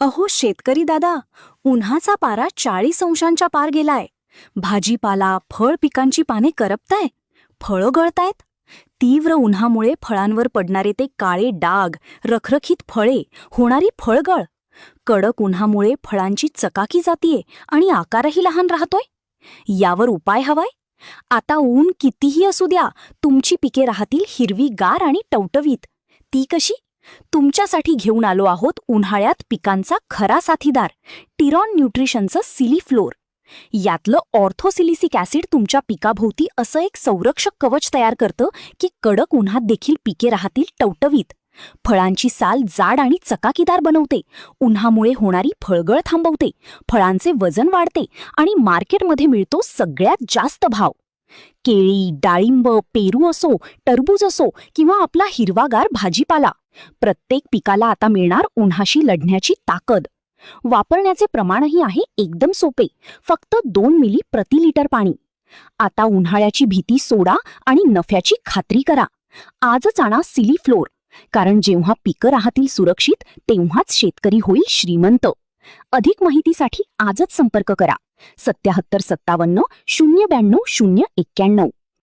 अहो शेतकरी दादा, उन्हाचा पारा 40 अंशांच्या पार गेलाय. भाजीपाला फळ पिकांची पाने करपताय, फळं गळतायत. तीव्र उन्हामुळे फळांवर पडणारे ते काळे डाग, रखरखीत फळे, होणारी फळगळ. कडक उन्हामुळे फळांची चकाकी जातीये आणि आकारही लहान राहतोय. यावर उपाय हवाय. आता ऊन कितीही असू द्या, तुमची पिके राहतील हिरवीगार आणि टवटवीत. ती कशी? तुमच्यासाठी घेऊन आलो आहोत उन्हाळ्यात पिकांचा खरा साथीदार, टिरॉन न्यूट्रिशनचं सिली फ्लोर. यातलं ऑर्थोसिलिसिक ॲसिड तुमच्या पिकाभोवती असं एक संरक्षक कवच तयार करतं की कडक उन्हात देखील पिके राहतील टवटवीत. फळांची साल जाड आणि चकाकीदार बनवते, उन्हामुळे होणारी फळगळ थांबवते, फळांचे वजन वाढते आणि मार्केटमध्ये मिळतो सगळ्यात जास्त भाव. केळी, डाळिंब, पेरू असो, टरबूज असो किंवा आपला हिरवागार भाजीपाला, प्रत्येक पिकाला आता मिळणार उन्हाशी लढण्याची ताकद. वापरण्याचे प्रमाणही आहे एकदम सोपे, फक्त 2 मिली प्रति लिटर पाणी. आता उन्हाळ्याची भीती सोडा आणि नफ्याची खात्री करा. आजच आणा सिली फ्लोर, कारण जेव्हा पिकं राहतील सुरक्षित तेव्हाच शेतकरी होईल श्रीमंत. अधिक माहितीसाठी आजच संपर्क करा 7757 092 091.